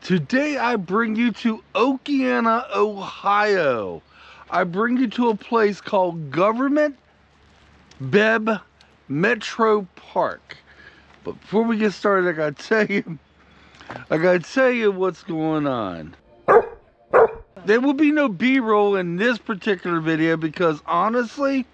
Today I bring you to Okeana, Ohio. I bring you to a place called Bebb MetroPark. But before we get started, I gotta tell you what's going on. There will be no B-roll in this particular video because honestly,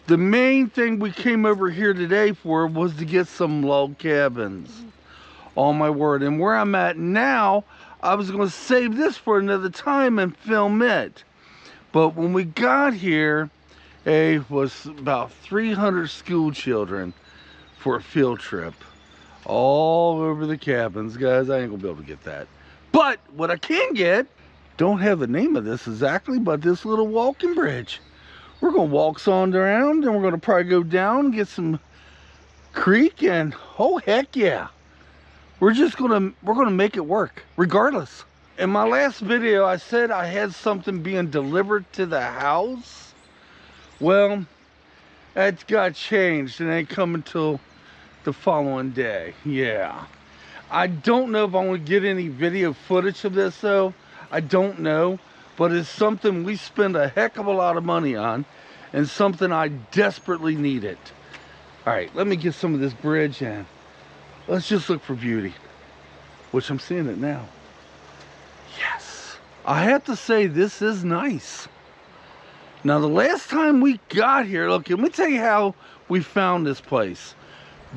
the main thing we came over here today for was to get some log cabins. Oh my word. And where I'm at now, I was going to save this for another time and film it. But when we got here, it was about 300 school children for a field trip. All over the cabins. Guys, I ain't going to be able to get that. But what I can get, don't have the name of this exactly, but this little walking bridge. We're going to walk on around and we're going to probably go down, get some creek, and oh heck yeah. We're going to make it work regardless. In my last video, I said I had something being delivered to the house. Well, that got changed and ain't coming till the following day. Yeah. I don't know if I want to get any video footage of this though. I don't know. But it's something we spend a heck of a lot of money on and something I desperately needed. Alright, let me get some of this bridge in. Let's just look for beauty, which I'm seeing it now. Yes. I have to say, this is nice. Now, the last time we got here, look, let me tell you how we found this place.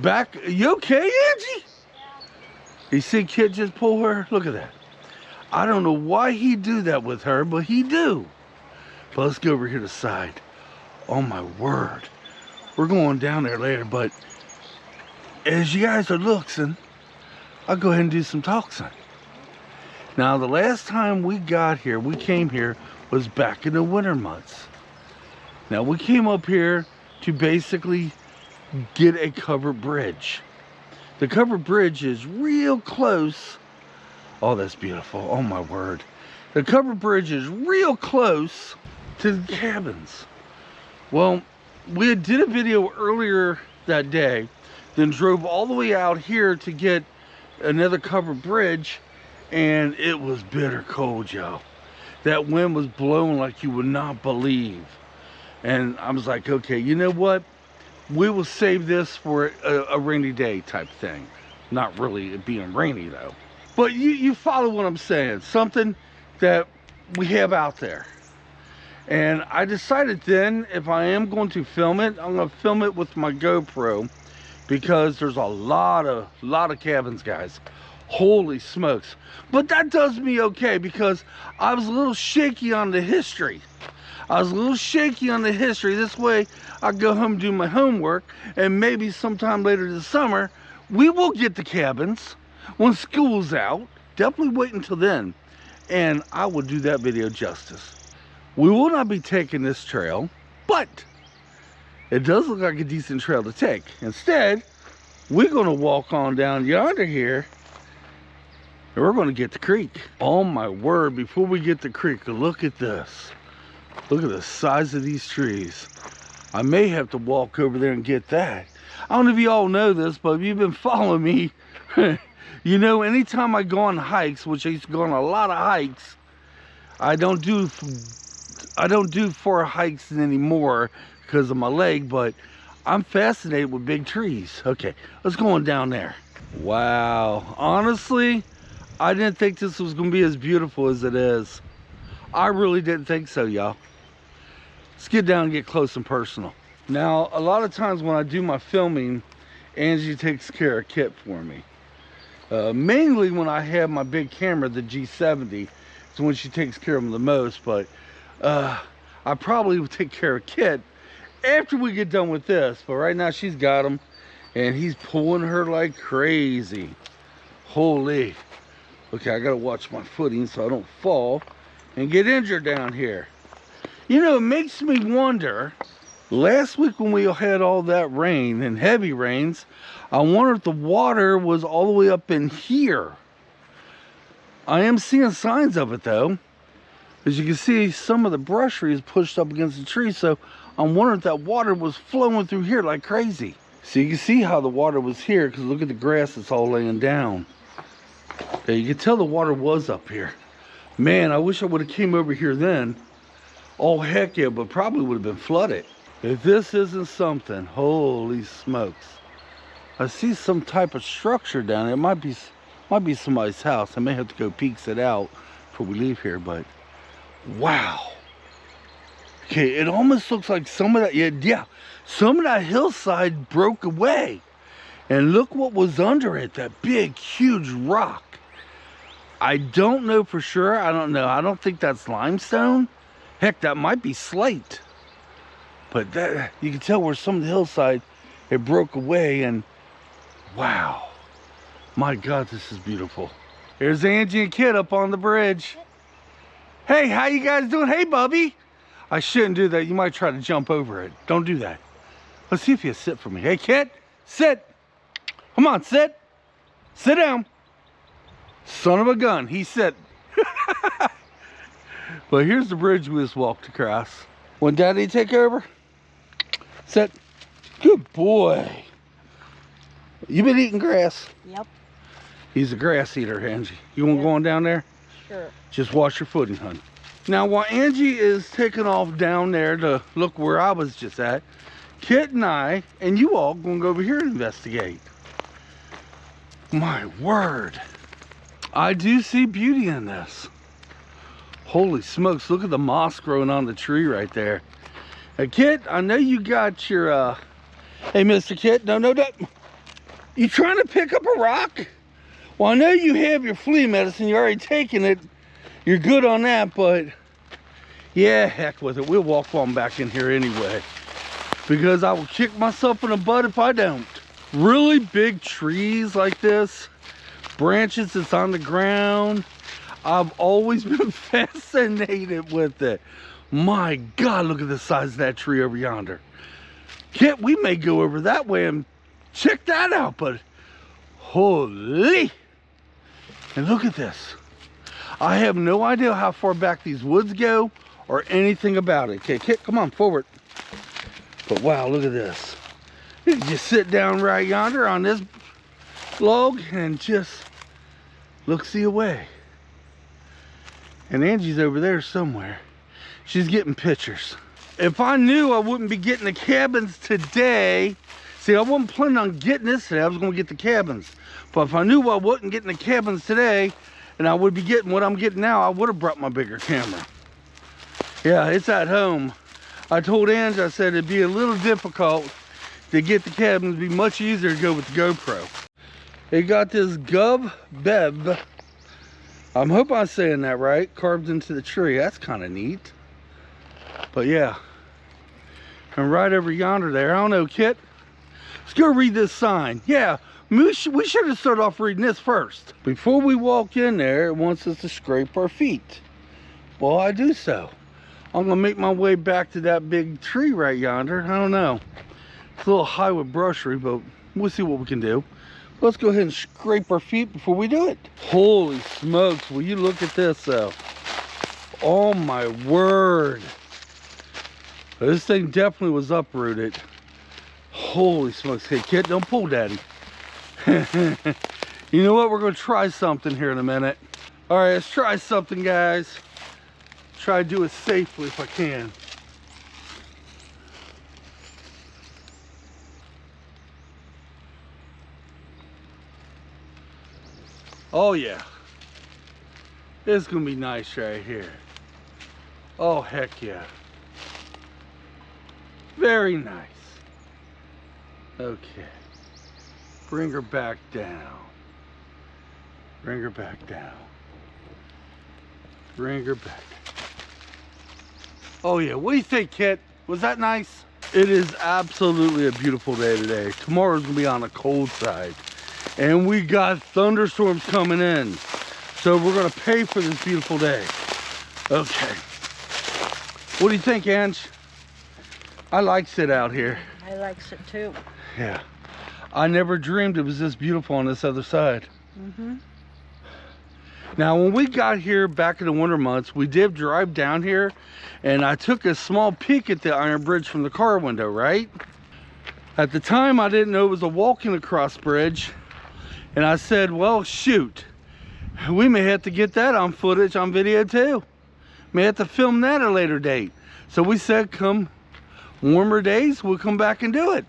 You okay, Angie? Yeah. You see Kitt just pull her? Look at that. I don't know why he do that with her, but he do. But let's go over here to the side. Oh, my word. We're going down there later, but as you guys are looking, I'll go ahead and do some talking. Now, the last time we came here, was back in the winter months. Now, we came up here to basically get a covered bridge. The covered bridge is real close. Oh, that's beautiful. Oh, my word. The covered bridge is real close to the cabins. Well, we did a video earlier that day, then drove all the way out here to get another covered bridge, and it was bitter cold, y'all. That wind was blowing like you would not believe. And I was like, okay, you know what? We will save this for a rainy day type thing. Not really it being rainy, though. But you follow what I'm saying. Something that we have out there. And I decided then, if I am going to film it, I'm going to film it with my GoPro. Because there's a lot of cabins, guys. Holy smokes. But that does me okay because I was a little shaky on the history. This way I go home and do my homework, and maybe sometime later this summer we will get the cabins when school's out. Definitely wait until then, and I will do that video justice. We will not be taking this trail, but it does look like a decent trail to take. Instead, we're going to walk on down yonder here, and we're going to get the creek. Oh my word, before we get the creek, look at this. Look at the size of these trees. I may have to walk over there and get that. I don't know if you all know this, but if you've been following me, you know, anytime I go on hikes, which I used to go on a lot of hikes, I don't do 4 hikes anymore because of my leg, but I'm fascinated with big trees. Okay, let's go on down there. Wow, honestly, I didn't think this was gonna be as beautiful as it is. I really didn't think so, y'all. Let's get down and get close and personal. Now, a lot of times when I do my filming, Angie takes care of Kitt for me. Mainly when I have my big camera, the G70, is when she takes care of him the most, but I probably would take care of Kitt after we get done with this. But right now she's got him, and he's pulling her like crazy. Holy. Okay, I gotta watch my footing so I don't fall and get injured down here. You know, it makes me wonder, last week when we had all that rain and heavy rains, I wonder if the water was all the way up in here. I am seeing signs of it though. As you can see, some of the brushwood is pushed up against the tree, so I'm wondering if that water was flowing through here like crazy. So you can see how the water was here, because look at the grass that's all laying down. Yeah, you can tell the water was up here. Man, I wish I would have came over here then. Oh, heck yeah, but probably would have been flooded. If this isn't something, holy smokes. I see some type of structure down there. It might be somebody's house. I may have to go peek it out before we leave here, but wow. Okay, it almost looks like some of that, yeah, some of that hillside broke away. And look what was under it, that big, huge rock. I don't know for sure. I don't know. I don't think that's limestone. Heck, that might be slate. But that, you can tell where some of the hillside, it broke away, and wow. My God, this is beautiful. There's Angie and Kitt up on the bridge. Hey, how you guys doing? Hey, Bubby. I shouldn't do that. You might try to jump over it. Don't do that. Let's see if you sit for me. Hey, Kitt, sit. Come on, sit. Sit down. Son of a gun, he said. But here's the bridge we just walked across. Want Daddy to take over? Sit. Good boy. You been eating grass? Yep. He's a grass eater, Angie. You want to go on down there? Sure. Just wash your footing, hon. Now, while Angie is taking off down there to look where I was just at, Kitt and I, and you all, going to go over here and investigate. My word. I do see beauty in this. Holy smokes, look at the moss growing on the tree right there. Kitt, I know you got your, hey, Mr. Kitt, no. You trying to pick up a rock? Well, I know you have your flea medicine, you're already taking it. You're good on that, but yeah, heck with it. We'll walk on back in here anyway, because I will kick myself in the butt if I don't. Really big trees like this, branches that's on the ground. I've always been fascinated with it. My God, look at the size of that tree over yonder. Kitt, we may go over that way and check that out, but holy. And look at this. I have no idea how far back these woods go or anything about it. Okay, Kitt, come on forward. But wow, look at this. You can just sit down right yonder on this log and just look-see away. And Angie's over there somewhere. She's getting pictures. If I knew I wouldn't be getting the cabins today, see, I wasn't planning on getting this today. I was going to get the cabins. But if I knew I wasn't getting the cabins today, and I would be getting what I'm getting now, I would have brought my bigger camera. Yeah, it's at home. I told Angie, I said it'd be a little difficult to get the cabins. It'd be much easier to go with the GoPro. They got this Bebb. I hope I'm saying that right. Carved into the tree. That's kind of neat. But yeah. And right over yonder there. I don't know, Kitt. Let's go read this sign. Yeah. We should have started off reading this first. Before we walk in there, it wants us to scrape our feet. Well, I do so. I'm going to make my way back to that big tree right yonder. I don't know. It's a little high with brushry, but we'll see what we can do. Let's go ahead and scrape our feet before we do it. Holy smokes, will you look at this though. Oh my word. This thing definitely was uprooted. Holy smokes. Hey, Kitt, don't pull Daddy. You know what? We're going to try something here in a minute. All right, let's try something, guys. Try to do it safely if I can. Oh yeah, this is gonna be nice right here. Oh heck yeah, very nice. Okay, bring her back down. Bring her back down. Bring her back. Oh yeah, what do you think, Kitt? Was that nice? It is absolutely a beautiful day today. Tomorrow's gonna be on the cold side. And we got thunderstorms coming in. So we're gonna pay for this beautiful day. Okay. What do you think, Ange? I like it out here. I likes it too. Yeah. I never dreamed it was this beautiful on this other side. Mm-hmm. Now, when we got here back in the winter months, we did drive down here, and I took a small peek at the iron bridge from the car window, right? At the time, I didn't know it was a walking across bridge. And I said, well, shoot, We may have to get that on footage, on video too. May have to film that at a later date. So we said come warmer days, we'll come back and do it.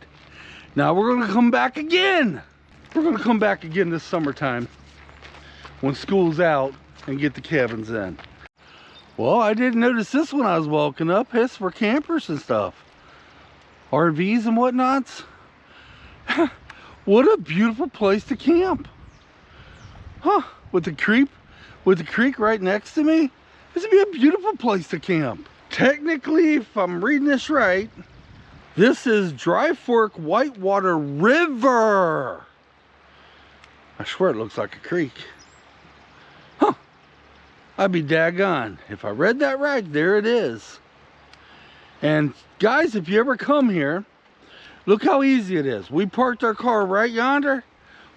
Now we're gonna come back again. We're gonna come back again this summertime when school's out and get the cabins in. Well, I didn't notice this when I was walking up. It's for campers and stuff. RVs and whatnots. What a beautiful place to camp. Huh, with the creek right next to me. This would be a beautiful place to camp. Technically, if I'm reading this right, this is Dry Fork Whitewater River. I swear it looks like a creek. Huh, I'd be daggone if I read that right. There it is. And guys, if you ever come here, look how easy it is. We parked our car right yonder,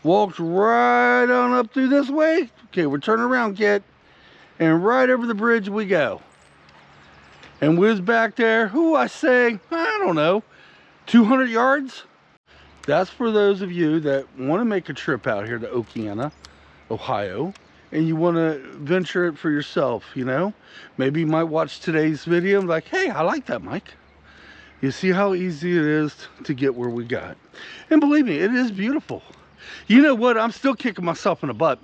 walked right on up through this way. Okay, we're turning around, Kitt. And right over the bridge we go. And we was back there, I say, I don't know, 200 yards? That's for those of you that want to make a trip out here to Okeana, Ohio, and you want to venture it for yourself, you know? Maybe you might watch today's video and be like, hey, I like that, Mike. You see how easy it is to get where we got. And believe me, it is beautiful. You know what? I'm still kicking myself in the butt.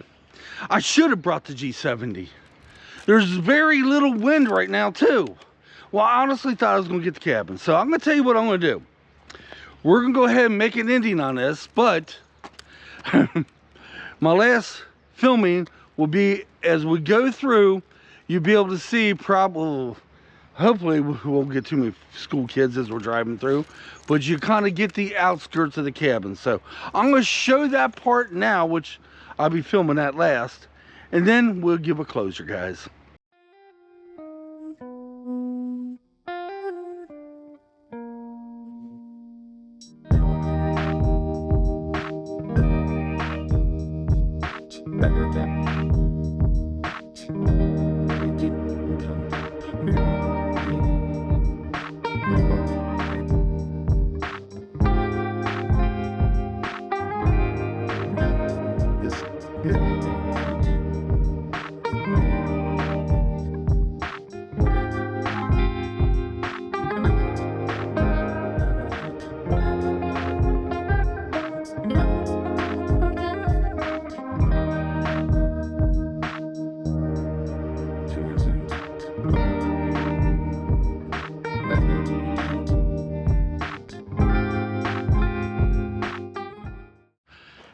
I should have brought the G70. There's very little wind right now, too. Well, I honestly thought I was going to get the cabin. So I'm going to tell you what I'm going to do. We're going to go ahead and make an ending on this. But my last filming will be as we go through. You'll be able to see probably... Hopefully we won't get too many school kids as we're driving through, but you kind of get the outskirts of the cabin. So I'm going to show that part now, which I'll be filming that last, and then we'll give a closure, guys.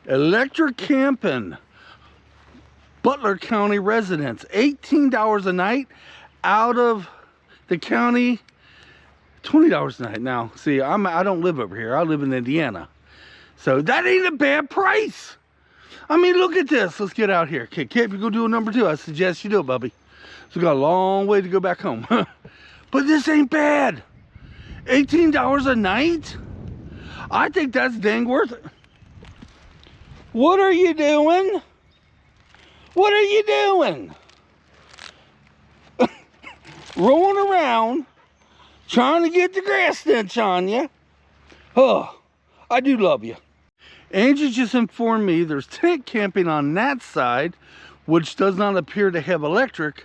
Electric camping, Butler County residents, $18 a night out of the county, $20 a night. Now, see, I don't live over here. I live in Indiana. So that ain't a bad price. I mean, look at this. Let's get out here. Okay, Kitt, if you go do a number 2, I suggest you do it, Bubby. So we got a long way to go back home. But this ain't bad. $18 a night? I think that's dang worth it. What are you doing? What are you doing? Rolling around, trying to get the grass stench on you. Oh, I do love you. Angie just informed me there's tent camping on that side, which does not appear to have electric,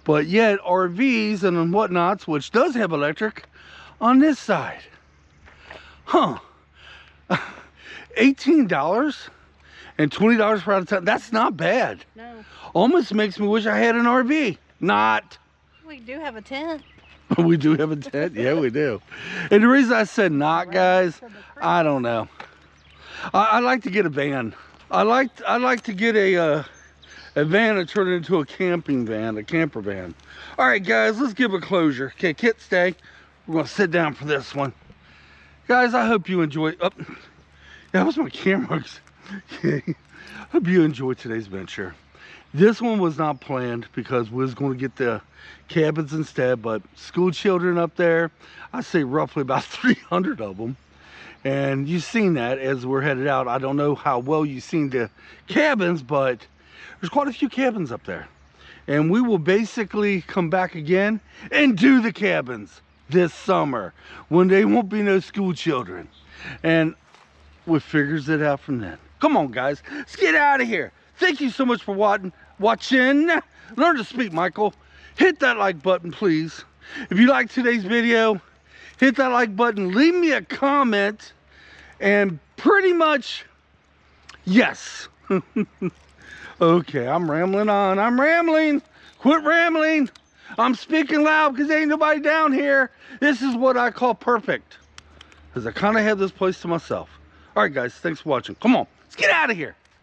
but yet RVs and whatnots, which does have electric, on this side. Huh. $18? And $20 per out of town. That's not bad. No. Almost makes me wish I had an RV. Not. We do have a tent. We do have a tent? Yeah, we do. And the reason I said not, guys, I don't know. I like to get a van. I like to get a van and turn it into a camping van, a camper van. All right, guys, let's give a closure. Okay, Kitt, stay. We're going to sit down for this one. Guys, I hope you enjoy. Oh, that was my camera. Okay. Hope you enjoyed today's venture. This one was not planned because we was going to get the cabins instead, but school children up there, I say roughly about 300 of them. And you've seen that as we're headed out. I don't know how well you've seen the cabins, but there's quite a few cabins up there. And we will basically come back again and do the cabins this summer when there won't be no school children. And we figures it out from then. Come on, guys, let's get out of here. Thank you so much for watching. watching. Learn to speak, Michael. Hit that like button, please. If you like today's video, hit that like button. Leave me a comment. And pretty much, yes. Okay, I'm rambling on. I'm rambling. Quit rambling. I'm speaking loud because ain't nobody down here. This is what I call perfect. Because I kind of have this place to myself. All right, guys. Thanks for watching. Come on. Let's get out of here.